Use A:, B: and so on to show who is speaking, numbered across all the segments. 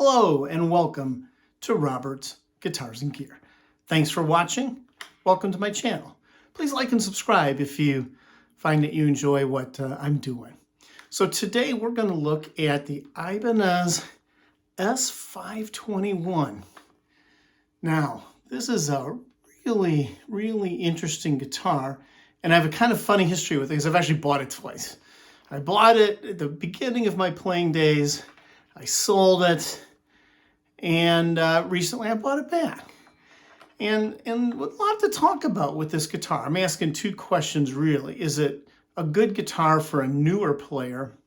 A: Hello and welcome to Robert's Guitars and Gear. Thanks for watching. Welcome to my channel. Please like and subscribe if you find that you enjoy what I'm doing. So today we're going to look at the Ibanez S521. Now, this is a really interesting guitar, and I have a kind of funny history with it because I've actually bought it twice. I bought it at the beginning of my playing days. I sold it, and recently I bought it back. And a lot to talk about with this guitar. I'm asking two questions really. Is it a good guitar for a newer player?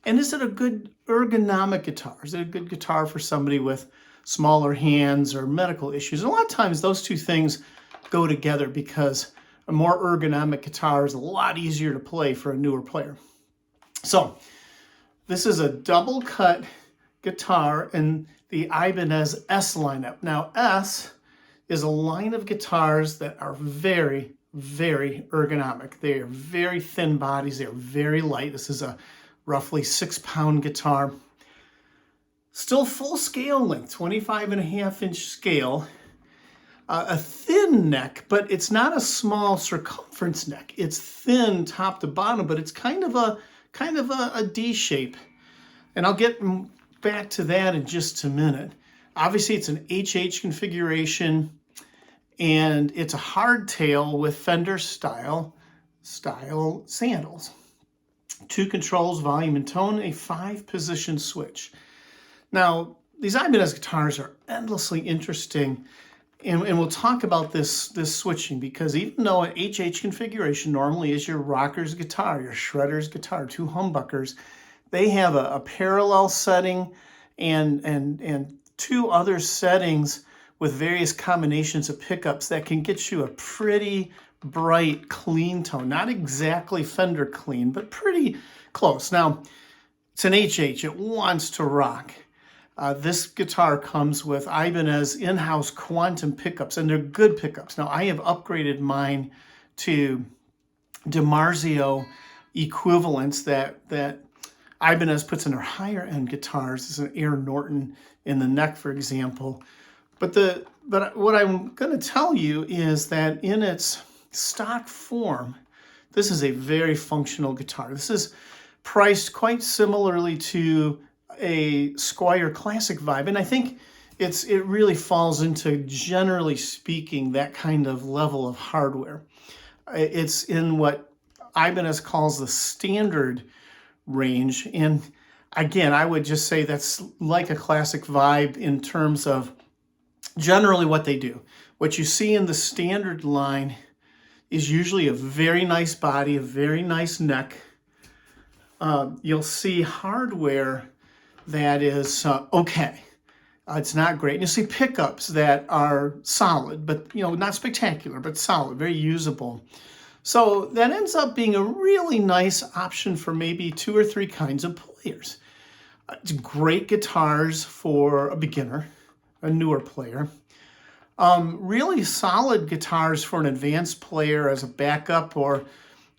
A: And is it a good ergonomic guitar? Is it a good guitar for somebody with smaller hands or medical issues? And a lot of times those two things go together because a more ergonomic guitar is a lot easier to play for a newer player. So this is a double cut guitar in the Ibanez S lineup. Now S is a line of guitars that are very ergonomic. They are very thin bodies. They're very light. This is a roughly 6-pound guitar. Still full scale length, 25.5-inch scale. A thin neck, but it's not a small circumference neck. It's thin top to bottom, but it's kind of a D shape. And I'll get back to that in just a minute. Obviously, it's an HH configuration, and it's a hardtail with Fender style sandals. 2 controls, volume and tone, a 5-position switch. Now, these Ibanez guitars are endlessly interesting, and we'll talk about this switching, because even though an HH configuration normally is your rocker's guitar, your shredder's guitar, 2 humbuckers, they have a parallel setting and 2 other settings with various combinations of pickups that can get you a pretty bright, clean tone. Not exactly Fender clean, but pretty close. Now, it's an HH. It wants to rock. This guitar comes with Ibanez in-house quantum pickups, and they're good pickups. Now, I have upgraded mine to DiMarzio equivalents that Ibanez puts in their higher-end guitars. This is an Air Norton in the neck, for example. But what I'm going to tell you is that in its stock form, this is a very functional guitar. This is priced quite similarly to a Squier Classic Vibe, and I think it really falls into, generally speaking, that kind of level of hardware. It's in what Ibanez calls the standard range, and again, I would just say that's like a Classic Vibe in terms of generally what they do. What you see in the standard line is usually a very nice body, a very nice neck. You'll see hardware that is okay. It's not great. And you'll see pickups that are solid, but not spectacular, but solid, very usable. So that ends up being a really nice option for maybe 2 or 3 kinds of players. It's great guitars for a beginner, a newer player. Really solid guitars for an advanced player as a backup, or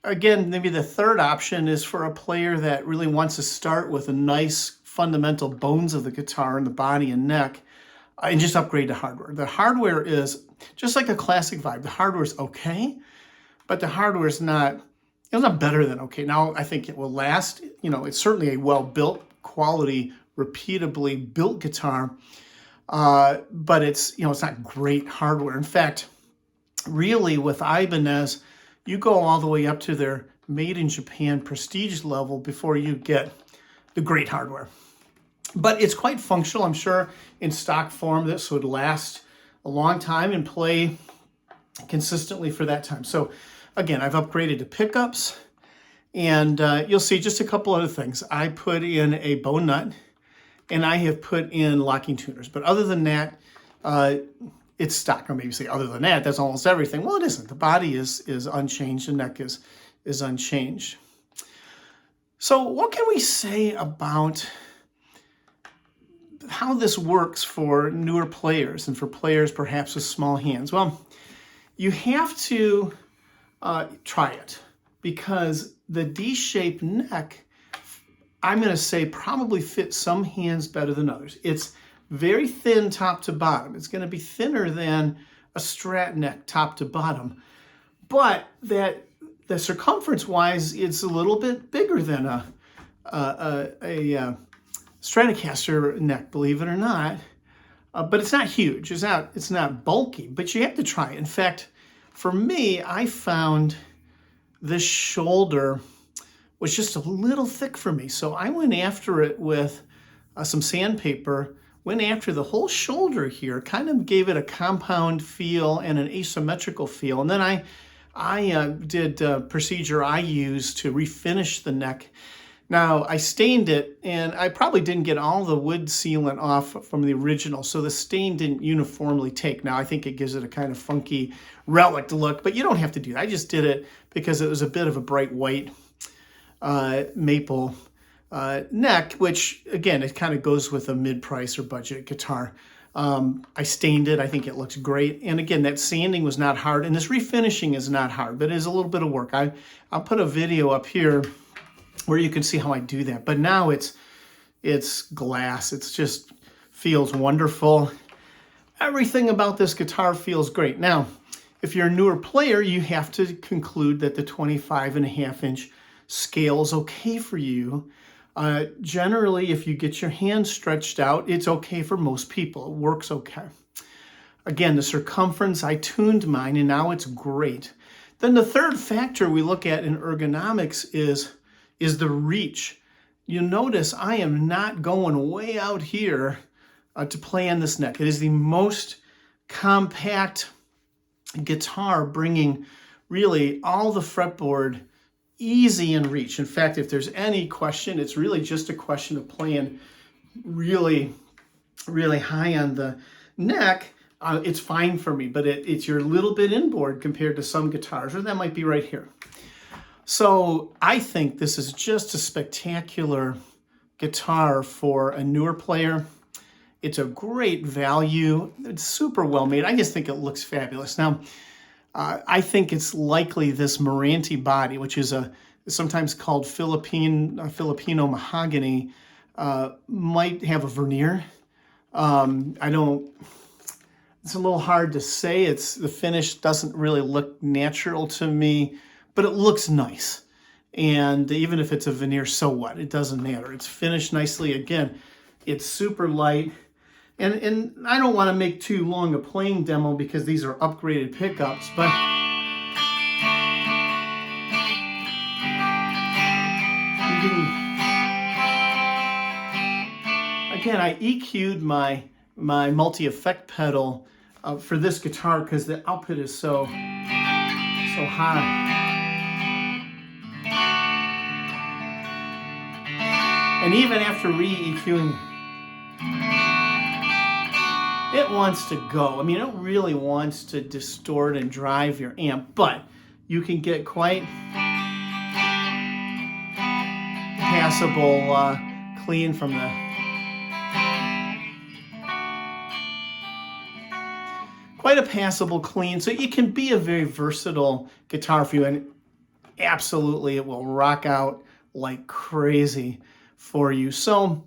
A: again, maybe the third option is for a player that really wants to start with a nice fundamental bones of the guitar in the body and neck, and just upgrade the hardware. The hardware is just like a Classic Vibe. The hardware is okay, but the hardware is not better than okay. Now, I think it will last. It's certainly a well-built, quality, repeatably built guitar, but it's not great hardware. In fact, really with Ibanez, you go all the way up to their made in Japan prestige level before you get the great hardware. But it's quite functional. I'm sure in stock form this would last a long time and play consistently for that time. So again, I've upgraded to pickups, and you'll see just a couple other things. I put in a bow nut, and I have put in locking tuners. But other than that, it's stock. Or maybe say other than that, that's almost everything. Well, it isn't. The body is unchanged. The neck is unchanged. So what can we say about how this works for newer players and for players perhaps with small hands? Well, you have to try it, because the D-shaped neck I'm going to say probably fits some hands better than others. It's very thin top to bottom. It's going to be thinner than a Strat neck top to bottom, but the circumference-wise, it's a little bit bigger than a Stratocaster neck, believe it or not. But it's not huge. It's not bulky. But you have to try it. In fact, for me, I found this shoulder was just a little thick for me. So I went after it with some sandpaper, went after the whole shoulder here, kind of gave it a compound feel and an asymmetrical feel. And then I did a procedure I used to refinish the neck. Now, I stained it, and I probably didn't get all the wood sealant off from the original, so the stain didn't uniformly take. Now, I think it gives it a kind of funky relic look, but you don't have to do that. I just did it because it was a bit of a bright white maple neck, which, again, it kind of goes with a mid-price or budget guitar. I stained it. I think it looks great. And again, that sanding was not hard, and this refinishing is not hard, but it is a little bit of work. I'll put a video up here where you can see how I do that. But now it's glass. It just feels wonderful. Everything about this guitar feels great. Now, if you're a newer player, you have to conclude that the 25.5-inch scale is okay for you. Generally, if you get your hand stretched out, it's okay for most people. It works okay. Again, the circumference, I tuned mine, and now it's great. Then the third factor we look at in ergonomics is the reach. You notice I am not going way out here to play on this neck. It is the most compact guitar, bringing really all the fretboard easy in reach. In fact, if there's any question, it's really just a question of playing really, really high on the neck. It's fine for me, but it's your little bit inboard compared to some guitars, or that might be right here. So I think this is just a spectacular guitar for a newer player. It's a great value. It's super well made. I just think it looks fabulous. Now, I think it's likely this Marante body, which is sometimes called Filipino mahogany, might have a veneer. It's a little hard to say. The finish doesn't really look natural to me, but it looks nice. And even if it's a veneer, so what? It doesn't matter. It's finished nicely. Again, it's super light. And I don't want to make too long a playing demo because these are upgraded pickups, but again, I EQ'd my multi-effect pedal for this guitar because the output is so high. And even after re-EQing, it wants to go. I mean, it really wants to distort and drive your amp, but you can get quite passable clean from quite a passable clean. So it can be a very versatile guitar for you, and absolutely it will rock out like crazy for you. So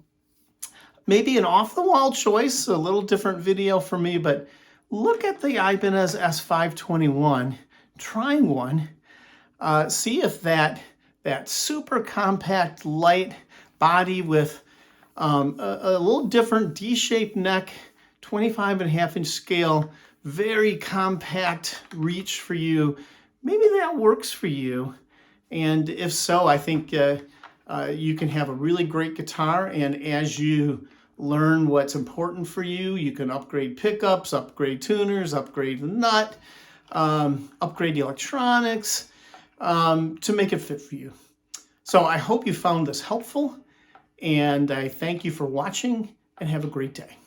A: maybe an off-the-wall choice, a little different video for me, but look at the Ibanez S521, try one, see if that super compact light body with a little different D-shaped neck, 25.5-inch scale, very compact reach for you, maybe that works for you. And if so, I think you can have a really great guitar, and as you learn what's important for you, you can upgrade pickups, upgrade tuners, upgrade the nut, upgrade the electronics to make it fit for you. So I hope you found this helpful, and I thank you for watching, and have a great day.